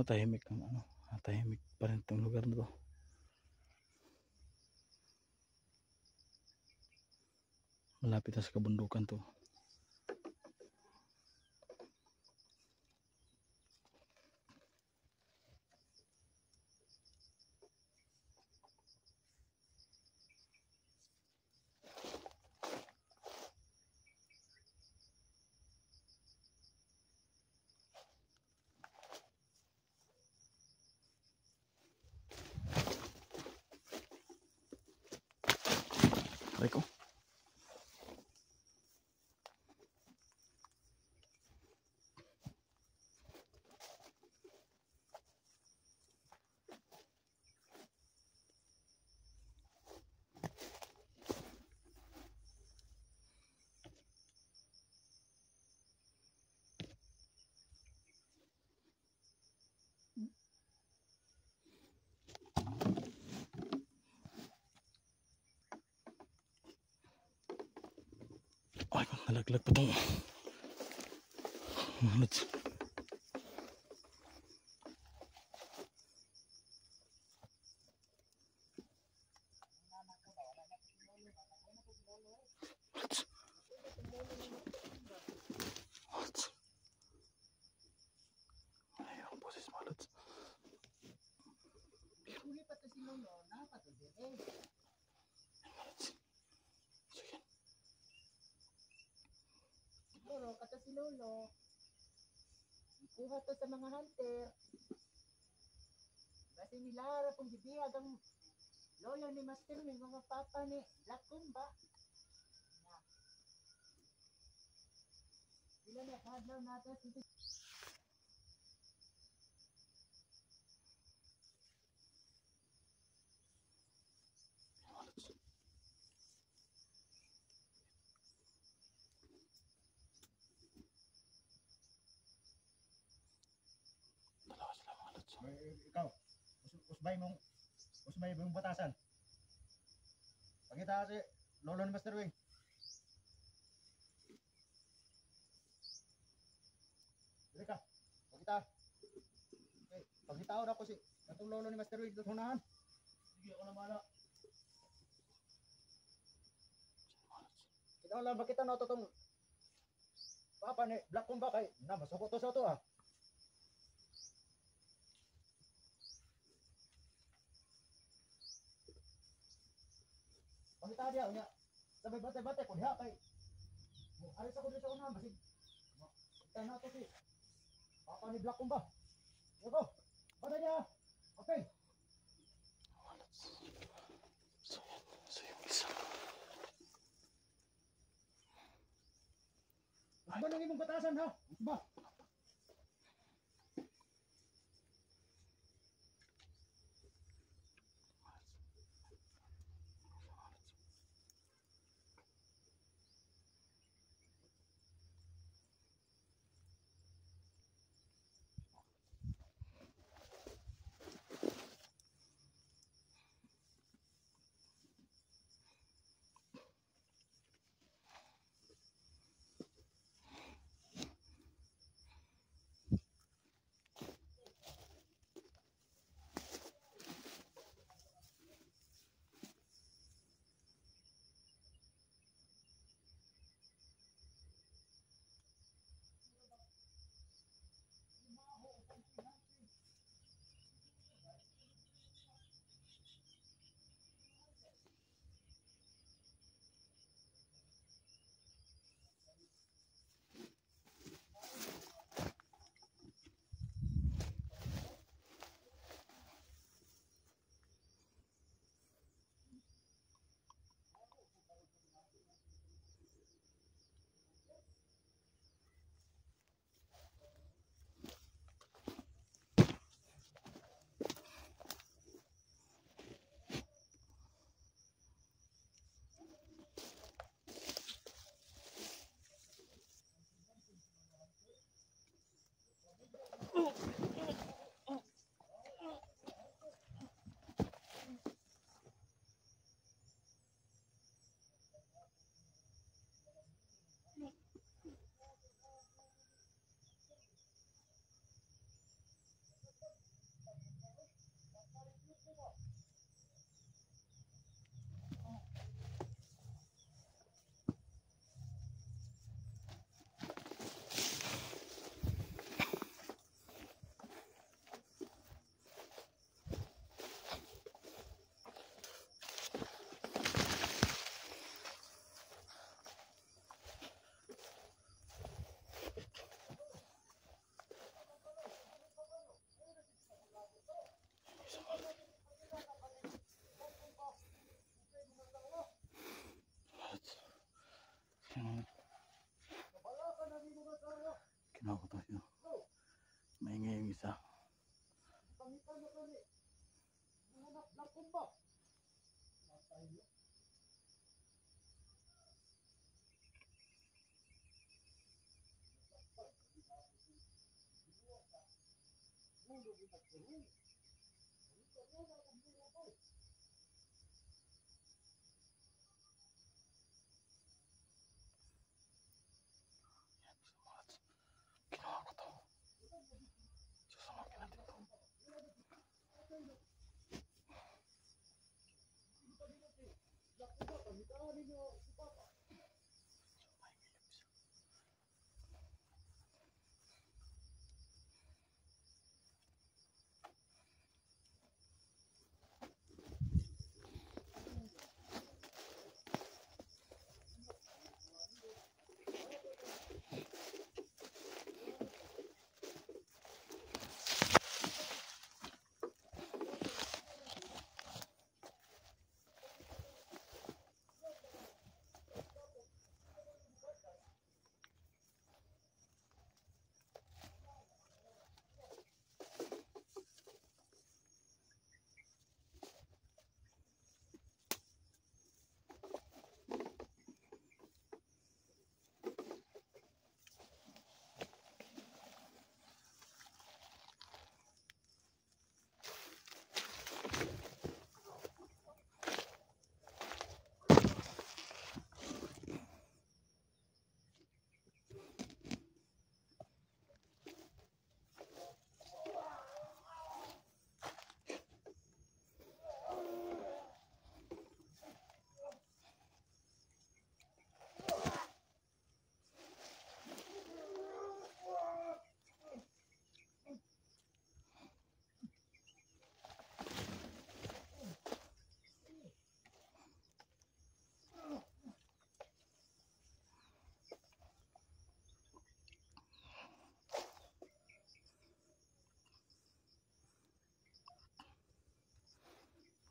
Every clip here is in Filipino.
Tahimik ang tahimik pa rin itong lugar na to. Malapit na sa kabundukan to. Aray ko. Ay, nalaglag pa itong malats. Ayun, boses malats. Lolo, kata si Lolo. Kuha to sa mga hunter. Kasi nilara pong bibiyag ang lolo ni Master ni mga papa ni Black Kumba. Sila na, kadlaw natin. Ikaw, usbay mong batasan. Pagkita si lolo ni Master Wing. Dili ka, pagkita. Okay, pagkitaon ako si katong lolo ni Master Wing dito hunahan. Sige, ako na bala. Kailangan lang bakita na ito itong papa ni Black Kumba kay na masukot to sa ito ah. Pangita dia unya. Sabay bate-bate ko diha kay. Alis ako dito una basig. Kita na to si papa ni Black Kumba. Yo. Pada niya. Okay. So yung isa. Ba nang imong batasan ha? Ba. Ano ko to? Maingay yung isa. Pangitan na kami. Hanap lakon ba? Matay yun. Ginawa ko to. Susunogin natin to.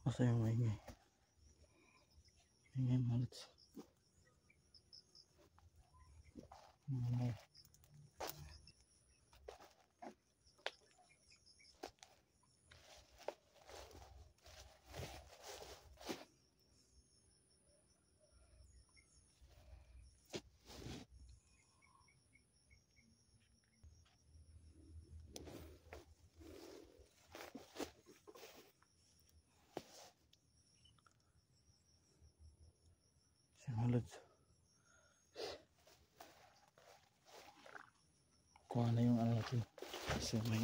Masa yung maingay? Maingay mga lods. Maingay. Mga lods. Kuha na yung ano natin. Kasi may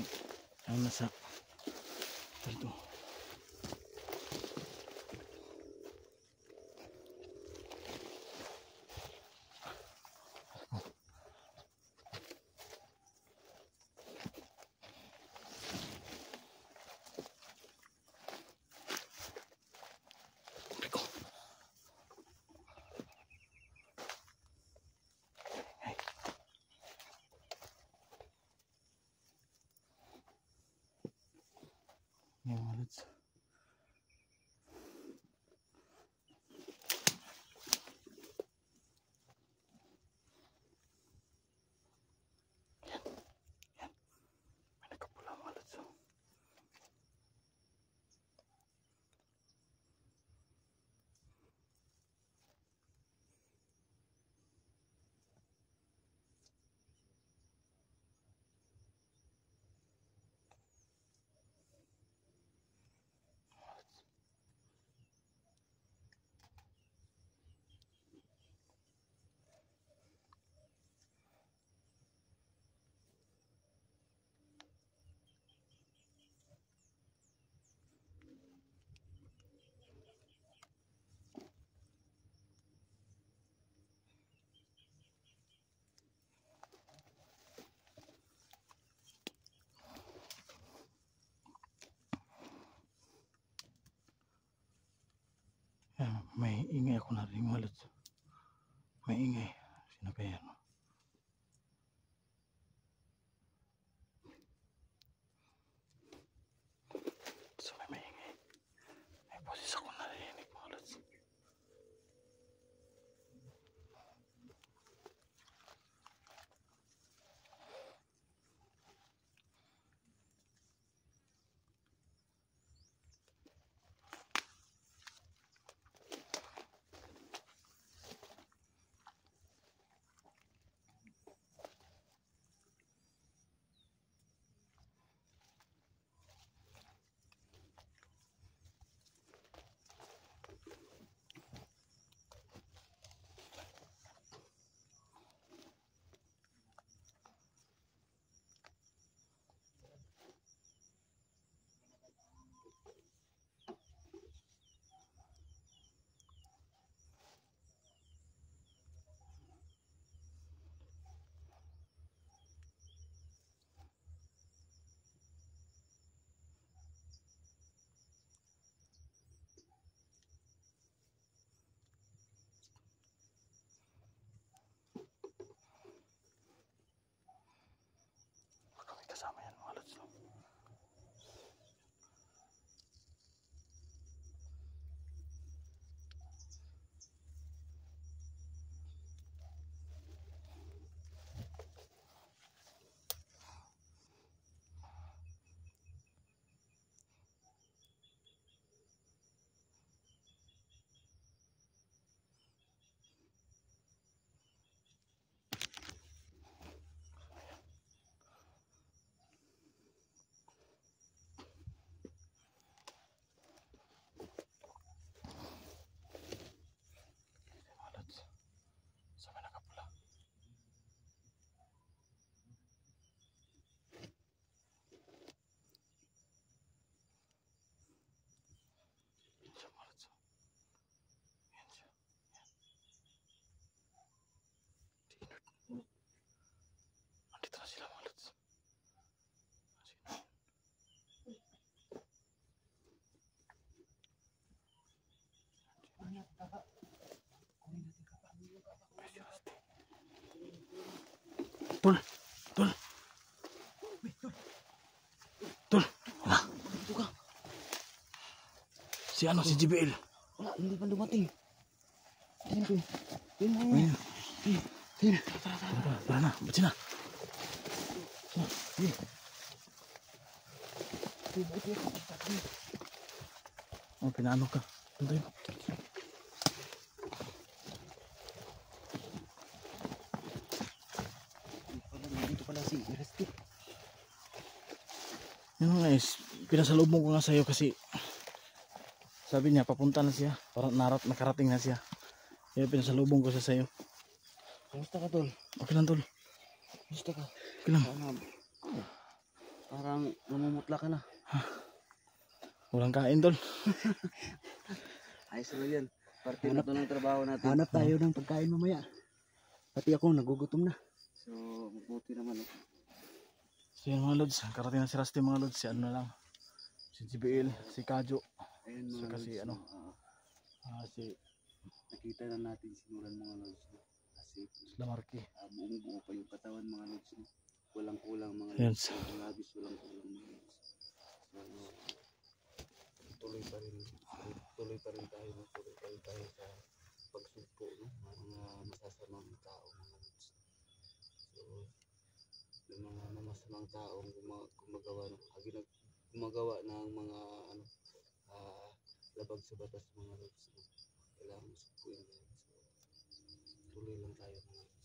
ano nasa dito. Yung mga lods. Yan. May nakapula mga lods. Yan, may ingay ako narinig mga lods. May ingay. Sino kaya yan? So may ingay. May boses ako narinig mga lods. Tol. Tol. Tol. Wala. Dito ka. Si ano, si JBL. Wala, hindi pa dumating. Tingnan ko. Tingnan mo. Ayun. Tingnan. Tara na. Ba't sila? Oh, pinaano ka. Doon tayo. Dito pala si Rusty. Yun nga is, pinasalubong ko nga sa'yo kasi sabi niya papunta na siya. Parang nakarating na siya. Kaya pinasalubong ko siya sa'yo. Kamusta ka, Tol? Okay lang, Tol. Kamusta ka? Okay lang. Parang namumutla ka na. Walang kain, Tol. Ayos na yan. Parte na to ng trabaho natin. Hanap tayo ng pagkain mamaya. Pati ako nagugutom na. So, mabuti naman. So yun mga lods, karating na si Rusty mga lods. Si ano na lang. Si JBL, si Kajo. Ayun mga Saka si lods, ano. Si nakita na natin sinuran mga lods. Kasi Lamarque. buong buo pa yung katawan mga lods. Walang kulang mga Ayan. lods. Labis walang kulang mga lods. So, tuloy pa rin tayo. Tuloy pa rin tayo sa pagsugpo, no? Mga masasamang tao mga lods. So, yung mga masamang taong gumagawa ng mga labag sa batas mga lods, no? Kailangan masugpuin yan. So, tuloy lang tayo mga lods.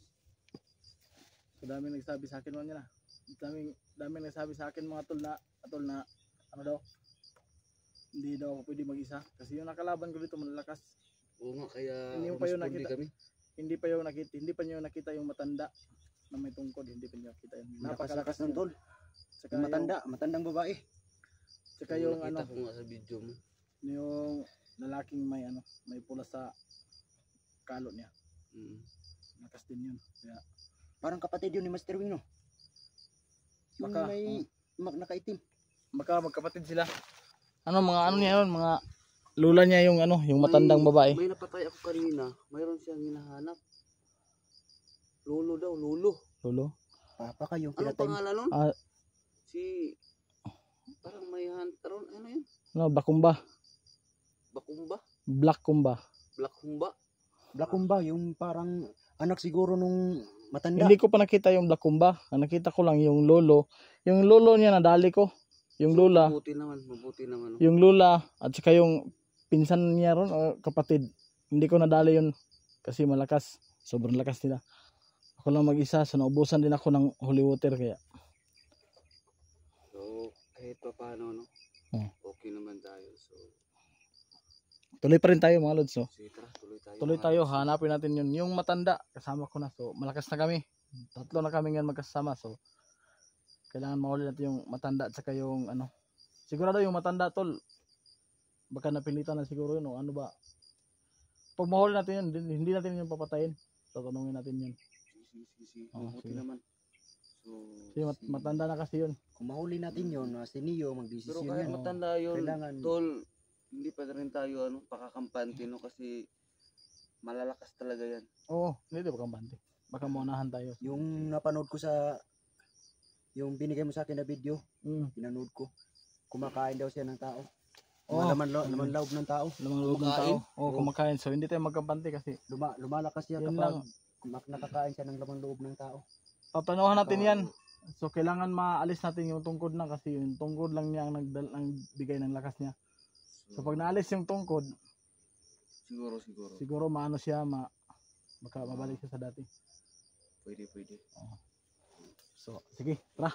So daming nagsabi sa akin mga nila. Daming nagsabi sa akin mga tol na ano daw. Hindi daw ako pwede mag-isa kasi yung nakalaban ko dito malalakas. Oo nga, kaya Hindi pa yun responde nakita. kami. Hindi pa niyo nakita yung matanda na may tungkod, hindi pa niyo nakita yun. Napakalakas ng yun. tol. Saka Matandang babae. Saka yung Nakita ano, ko nga sa video mo. yung lalaking may ano, may pula sa kalo niya. Lakas din yun. Kaya Parang kapatid yun ni Master Wing, no? Yung Baka, may nakaitim. magkapatid sila. Ano niya yun, mga lula niya yung ano, yung matandang babae. May napatay ako kanina. Mayroon siyang hinahanap. Lolo daw, lolo. Lolo. Papa ka yung Anong pangalan nun? Si... Parang may hunter. Ano yun? No, Bakumba. Bakumba? Black Kumba. Black Humba? Black Kumba, yung parang anak siguro nung matanda. Hindi ko pa nakita yung Black Kumba. Ang nakita ko lang yung lolo. Yung lolo niya nadali ko. Yung lula. Mabuti naman. Yung lula at saka yung pinsan niya ron o kapatid. Hindi ko nadali yun kasi malakas. Sobrang lakas nila. Ako lang mag-isa. So naubusan din ako ng holy water kaya. So, kahit pa paano, no? Okay naman tayo. So, Tuloy pa rin tayo mga lods. So. sige, tara, Tuloy tayo. Hanapin natin yun. Yung matanda. Kasama ko na. So malakas na kami. 3 na kami ngayon magkasama. So kailangan mahuli natin yung matanda at saka yung ano. Sigurado yung matanda tol. Baka napilitan na siguro yun o ano ba. Pag mahuli natin yun, hindi natin yung papatayin. Tatanungin natin yun. Sige. Oh, Mabuti sige. naman. So, Kasi matanda na kasi yun. Kung mahuli natin yun, si Neo pero magdesisyon kahit yan. matanda yun, Kailangan- tol, hindi pa rin tayo pakakampante, no? Kasi malalakas talaga yan. Oo, hindi ba kambante. Baka maunahan tayo. Yung napanood ko yung binigay mo sa akin na video, pinanood ko. Kumakain daw siya ng tao. Oo. Laman loob ng tao. Lamang loob ng tao. Oo, kumakain. So hindi tayo magkambante kasi Lumalakas siya Yun kapag nakakain siya ng laman loob ng tao. paplanuhan natin yan. So kailangan maalis natin yung tungkod na kasi yung tungkod lang niya ang nagbigay ng lakas niya. So pag naalis yung tungkod, Siguro. maano siya, baka mabalik siya sa dati. Pwede. So sige, tara.